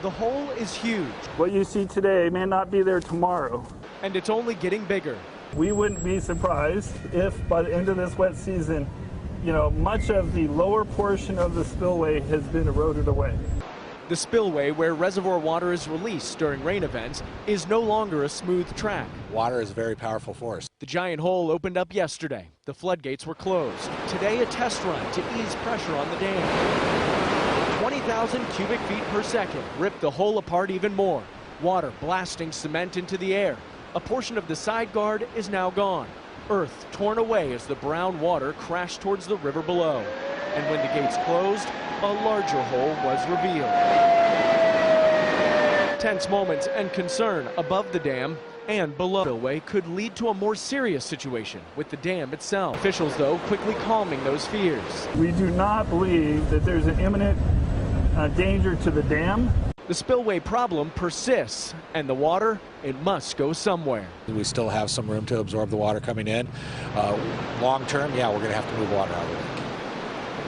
The hole is huge. What you see today may not be there tomorrow. And it's only getting bigger. We wouldn't be surprised if by the end of this wet season, much of the lower portion of the spillway has been eroded away. The spillway, where reservoir water is released during rain events, is no longer a smooth track. Water is a very powerful force. The giant hole opened up yesterday. The floodgates were closed. Today, a test run to ease pressure on the dam. 20,000 cubic feet per second ripped the hole apart even more. Water blasting cement into the air. A portion of the side guard is now gone. Earth torn away as the brown water crashed towards the river below. And when the gates closed, a larger hole was revealed. Tense moments and concern above the dam and below the spillway could lead to a more serious situation with the dam itself. Officials, though, quickly calming those fears. We do not believe that there's an imminent danger to the dam. The spillway problem persists, and the water, it must go somewhere. We still have some room to absorb the water coming in. Long term, yeah, we're going to have to move water out of the lake.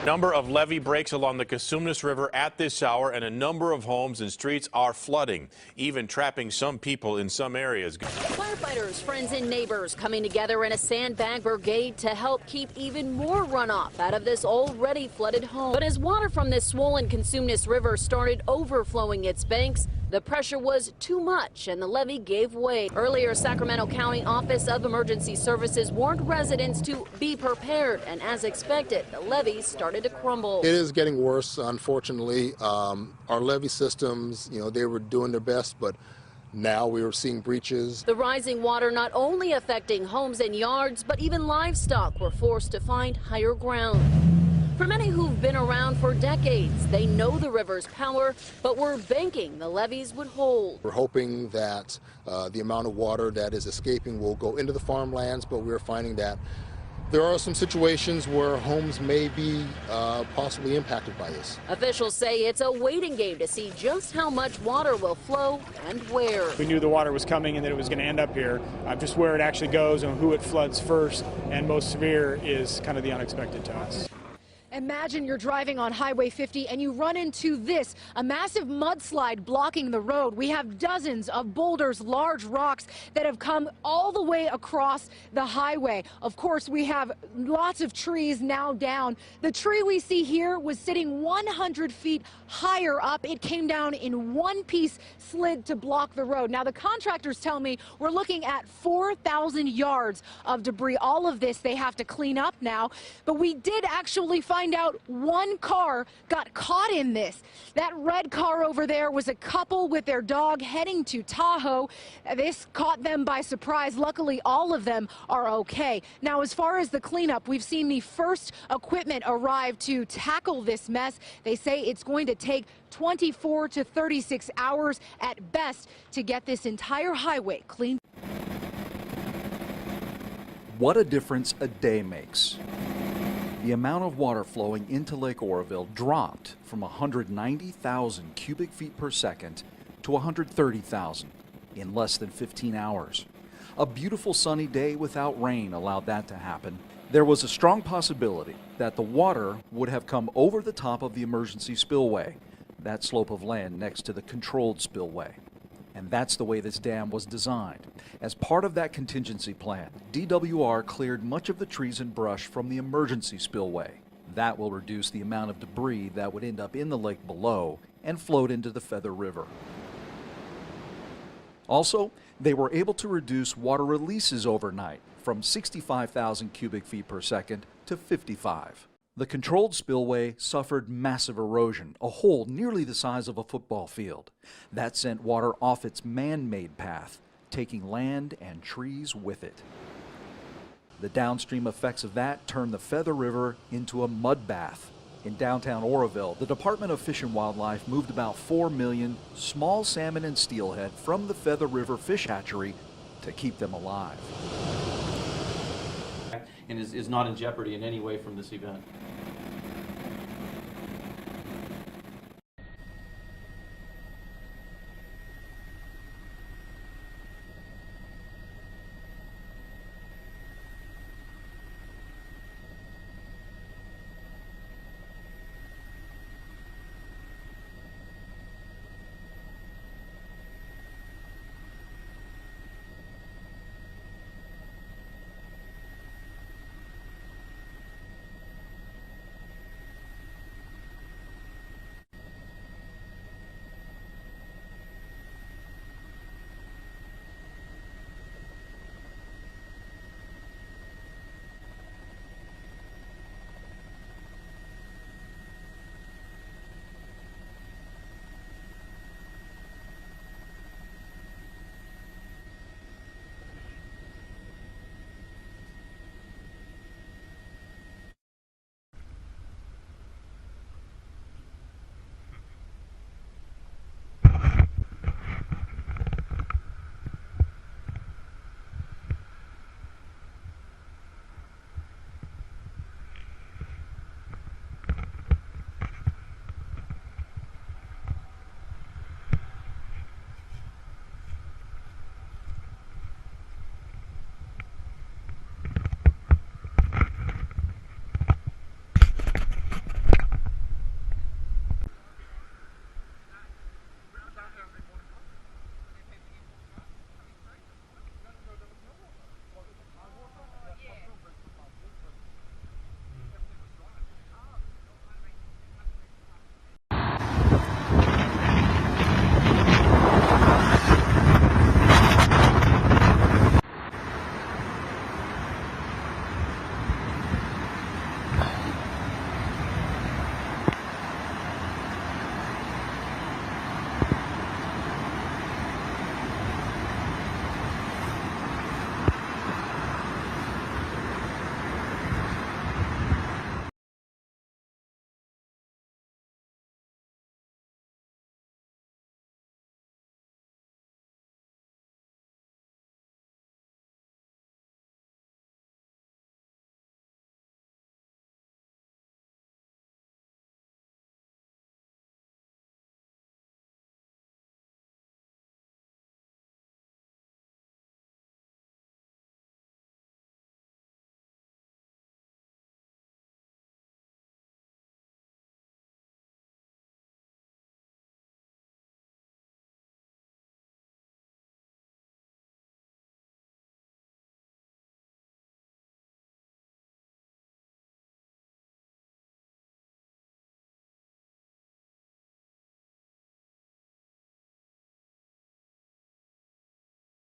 Number of levee breaks along the Cosumnes River at this hour, and a number of homes and streets are flooding, even trapping some people in some areas. Firefighters, friends and neighbors coming together in a sandbag brigade to help keep even more runoff out of this already flooded home. But as water from this swollen Cosumnes River started overflowing its banks, the pressure was too much and the levee gave way. Earlier, Sacramento County Office of Emergency Services warned residents to be prepared, and as expected, the levee started to crumble. It is getting worse, unfortunately. Our levee systems, they were doing their best, but now we are seeing breaches. The rising water not only affecting homes and yards, but even livestock were forced to find higher ground. For many who've been around for decades, they know the river's power, but were banking the levees would hold. We're hoping that the amount of water that is escaping will go into the farmlands, but we're finding that there are some situations where homes may be possibly impacted by this. Officials say it's a waiting game to see just how much water will flow and where. We knew the water was coming and that it was going to end up here. Just where it actually goes and who it floods first and most severe is kind of the unexpected to us. Imagine you're driving on Highway 50 and you run into this, a massive mudslide blocking the road. We have dozens of boulders, large rocks that have come all the way across the highway. Of course, we have lots of trees now down. The tree we see here was sitting 100 feet higher up. It came down in one piece slid to block the road. Now, the contractors tell me we're looking at 4,000 yards of debris. All of this they have to clean up now, but we did actually find out one car got caught in this. That red car over there was a couple with their dog heading to Tahoe. This caught them by surprise. Luckily, all of them are okay. Now, as far as the cleanup, we've seen the first equipment arrive to tackle this mess. They say it's going to take 24 to 36 hours at best to get this entire highway cleaned. What a difference a day makes. The amount of water flowing into Lake Oroville dropped from 190,000 cubic feet per second to 130,000 in less than 15 hours. A beautiful sunny day without rain allowed that to happen. There was a strong possibility that the water would have come over the top of the emergency spillway, that slope of land next to the controlled spillway. And that's the way this dam was designed. As part of that contingency plan, DWR cleared much of the trees and brush from the emergency spillway. That will reduce the amount of debris that would end up in the lake below and float into the Feather River. Also, they were able to reduce water releases overnight from 65,000 cubic feet per second to 55. The controlled spillway suffered massive erosion, a hole nearly the size of a football field. That sent water off its man-made path, taking land and trees with it. The downstream effects of that turned the Feather River into a mud bath. In downtown Oroville, the Department of Fish and Wildlife moved about 4 million small salmon and steelhead from the Feather River fish hatchery to keep them alive. And is not in jeopardy in any way from this event.